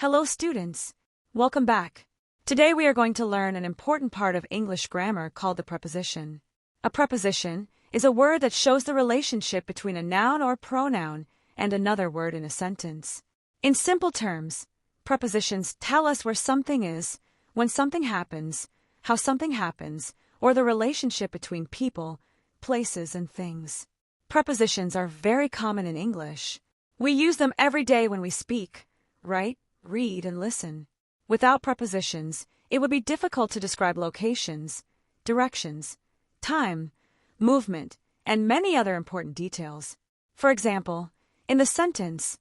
Hello students! Welcome back. Today we are going to learn an important part of English grammar called the preposition. A preposition is a word that shows the relationship between a noun or pronoun and another word in a sentence. In simple terms, prepositions tell us where something is, when something happens, how something happens, or the relationship between people, places, and things. Prepositions are very common in English. We use them every day when we speak, write, read, and listen. Without prepositions, it would be difficult to describe locations, directions, time, movement, and many other important details. For example, in the sentence,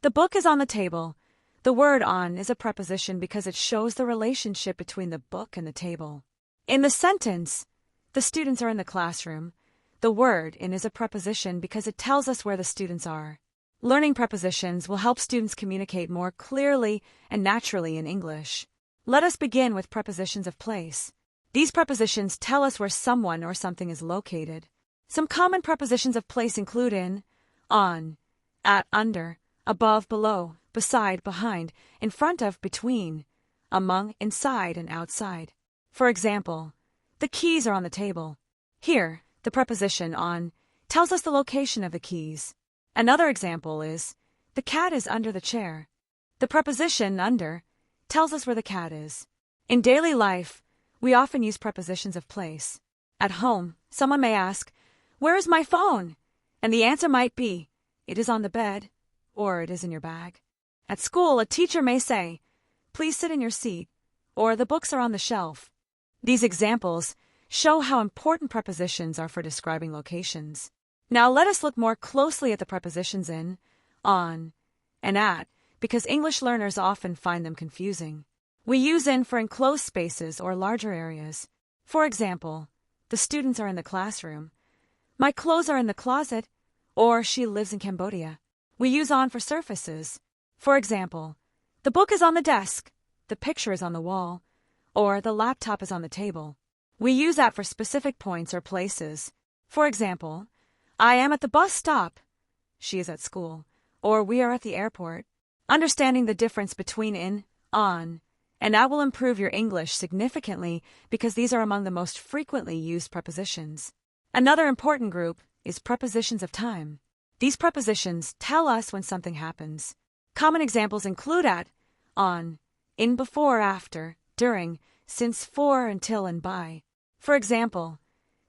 "The book is on the table," the word on is a preposition because it shows the relationship between the book and the table. In the sentence, "The students are in the classroom," the word in is a preposition because it tells us where the students are. Learning prepositions will help students communicate more clearly and naturally in English. Let us begin with prepositions of place. These prepositions tell us where someone or something is located. Some common prepositions of place include in, on, at, under, above, below, beside, behind, in front of, between, among, inside, and outside. For example, the keys are on the table. Here, the preposition on tells us the location of the keys. Another example is, the cat is under the chair. The preposition under tells us where the cat is. In daily life, we often use prepositions of place. At home, someone may ask, "Where is my phone?" And the answer might be, "It is on the bed," or "It is in your bag." At school, a teacher may say, "Please sit in your seat," or "The books are on the shelf." These examples show how important prepositions are for describing locations. Now let us look more closely at the prepositions in, on, and at, because English learners often find them confusing. We use in for enclosed spaces or larger areas. For example, the students are in the classroom. My clothes are in the closet, or she lives in Cambodia. We use on for surfaces. For example, the book is on the desk, the picture is on the wall, or the laptop is on the table. We use at for specific points or places. For example, I am at the bus stop. She is at school. Or we are at the airport. Understanding the difference between in, on, and at will improve your English significantly because these are among the most frequently used prepositions. Another important group is prepositions of time. These prepositions tell us when something happens. Common examples include at, on, in, before, after, during, since, for, until, and by. For example,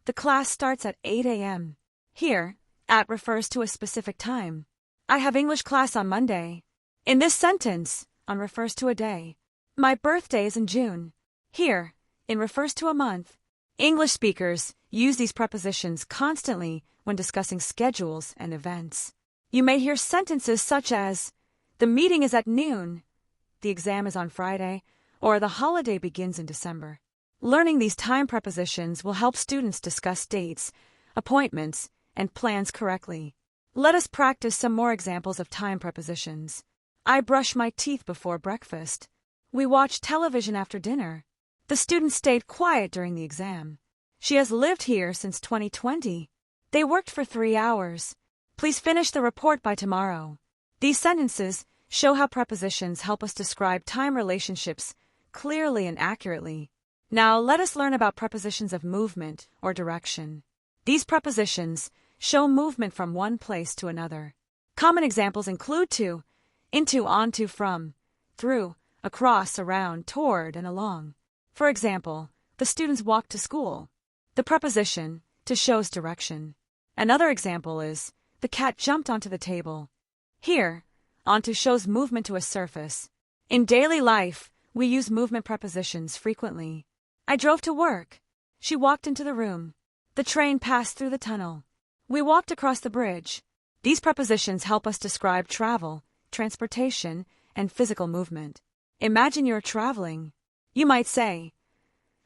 the class starts at 8 a.m. Here, at refers to a specific time. I have English class on Monday. In this sentence, on refers to a day. My birthday is in June. Here, in refers to a month. English speakers use these prepositions constantly when discussing schedules and events. You may hear sentences such as, "The meeting is at noon," "The exam is on Friday," or "The holiday begins in December." Learning these time prepositions will help students discuss dates, appointments, and plans correctly. Let us practice some more examples of time prepositions. I brush my teeth before breakfast. We watch television after dinner. The student stayed quiet during the exam. She has lived here since 2020. They worked for 3 hours. Please finish the report by tomorrow. These sentences show how prepositions help us describe time relationships clearly and accurately. Now let us learn about prepositions of movement or direction. These prepositions show movement from one place to another. Common examples include to, into, onto, from, through, across, around, toward, and along. For example, the students walked to school. The preposition to shows direction. Another example is, the cat jumped onto the table. Here, onto shows movement to a surface. In daily life, we use movement prepositions frequently. I drove to work. She walked into the room. The train passed through the tunnel. We walked across the bridge. These prepositions help us describe travel, transportation, and physical movement. Imagine you're traveling. You might say,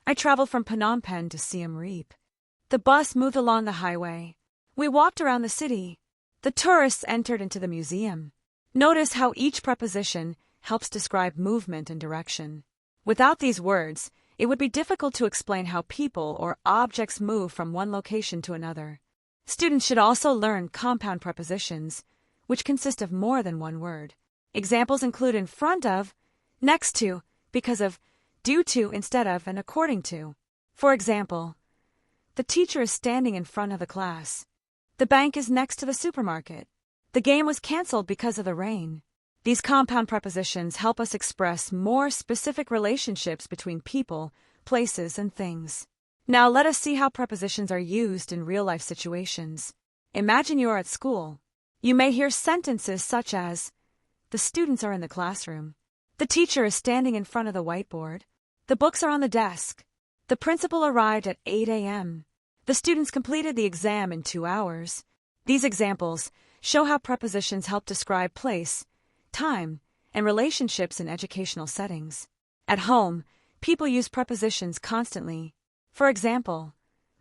I traveled from Phnom Penh to Siem Reap. The bus moved along the highway. We walked around the city. The tourists entered into the museum. Notice how each preposition helps describe movement and direction. Without these words, it would be difficult to explain how people or objects move from one location to another. Students should also learn compound prepositions, which consist of more than one word. Examples include in front of next to, because of, due to instead of, and according to. For example, the teacher is standing in front of the class. The bank is next to the supermarket. The game was canceled because of the rain. These compound prepositions help us express more specific relationships between people, places, and things. Now let us see how prepositions are used in real-life situations. Imagine you are at school. You may hear sentences such as, the students are in the classroom. The teacher is standing in front of the whiteboard. The books are on the desk. The principal arrived at 8 a.m. The students completed the exam in 2 hours. These examples show how prepositions help describe place, time, and relationships in educational settings. At home, people use prepositions constantly. For example,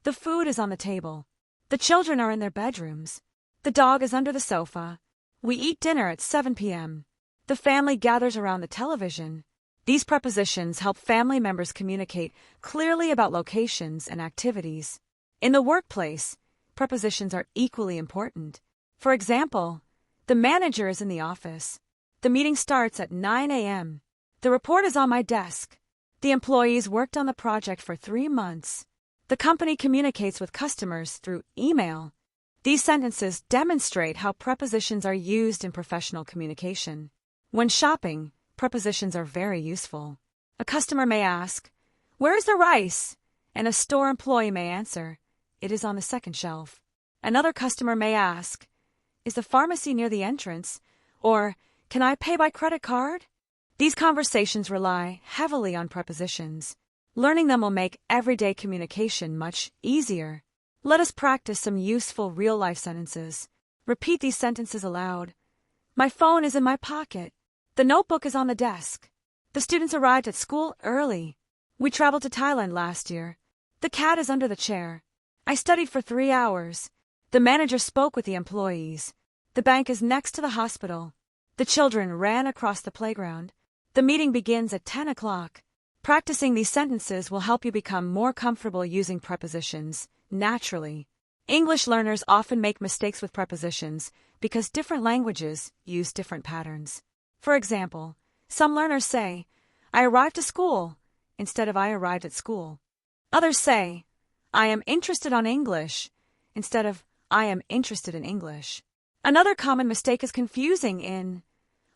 the food is on the table. The children are in their bedrooms. The dog is under the sofa. We eat dinner at 7 p.m. The family gathers around the television. These prepositions help family members communicate clearly about locations and activities. In the workplace, prepositions are equally important. For example, the manager is in the office. The meeting starts at 9 a.m. The report is on my desk. The employees worked on the project for 3 months. The company communicates with customers through email. These sentences demonstrate how prepositions are used in professional communication. When shopping, prepositions are very useful. A customer may ask, "Where is the rice?" And a store employee may answer, "It is on the second shelf." Another customer may ask, "Is the pharmacy near the entrance?" Or, "Can I pay by credit card?" These conversations rely heavily on prepositions. Learning them will make everyday communication much easier. Let us practice some useful real-life sentences. Repeat these sentences aloud. My phone is in my pocket. The notebook is on the desk. The students arrived at school early. We traveled to Thailand last year. The cat is under the chair. I studied for 3 hours. The manager spoke with the employees. The bank is next to the hospital. The children ran across the playground. The meeting begins at 10 o'clock. Practicing these sentences will help you become more comfortable using prepositions naturally. English learners often make mistakes with prepositions because different languages use different patterns. For example, some learners say, "I arrived to school," instead of "I arrived at school." Others say, "I am interested on English," instead of "I am interested in English." Another common mistake is confusing in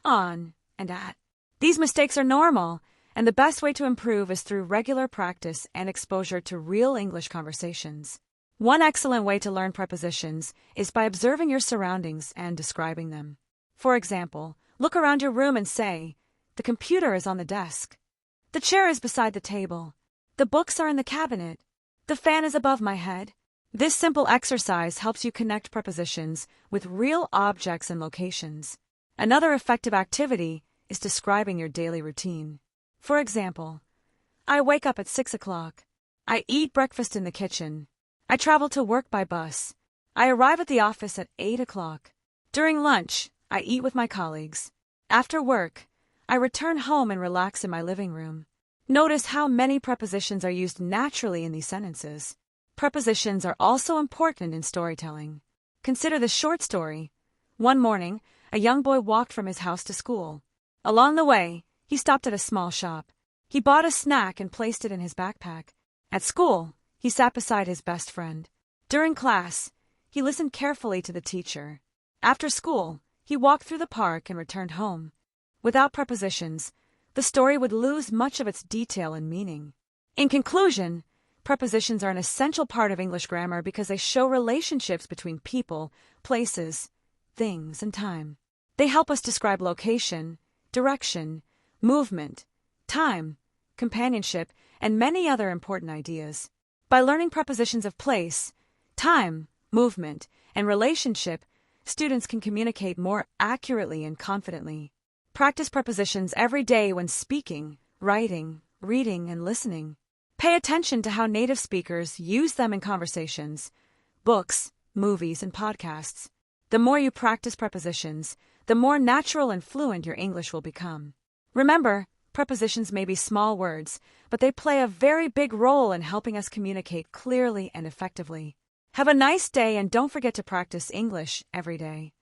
on and at. These mistakes are normal, and the best way to improve is through regular practice and exposure to real English conversations. One excellent way to learn prepositions is by observing your surroundings and describing them. For example, look around your room and say, "The computer is on the desk. The chair is beside the table. The books are in the cabinet. The fan is above my head." This simple exercise helps you connect prepositions with real objects and locations. Another effective activity is describing your daily routine. For example, I wake up at 6 o'clock. I eat breakfast in the kitchen. I travel to work by bus. I arrive at the office at 8 o'clock. During lunch, I eat with my colleagues. After work, I return home and relax in my living room. Notice how many prepositions are used naturally in these sentences. Prepositions are also important in storytelling. Consider the short story. One morning, a young boy walked from his house to school. Along the way, he stopped at a small shop. He bought a snack and placed it in his backpack. At school, he sat beside his best friend. During class, he listened carefully to the teacher. After school, he walked through the park and returned home. Without prepositions, the story would lose much of its detail and meaning. In conclusion, prepositions are an essential part of English grammar because they show relationships between people, places, things, and time. They help us describe location, direction, movement, time, companionship, and many other important ideas. By learning prepositions of place, time, movement, and relationship, students can communicate more accurately and confidently. Practice prepositions every day when speaking, writing, reading, and listening. Pay attention to how native speakers use them in conversations, books, movies, and podcasts. The more you practice prepositions, the more natural and fluent your English will become. Remember, prepositions may be small words, but they play a very big role in helping us communicate clearly and effectively. Have a nice day and don't forget to practice English every day.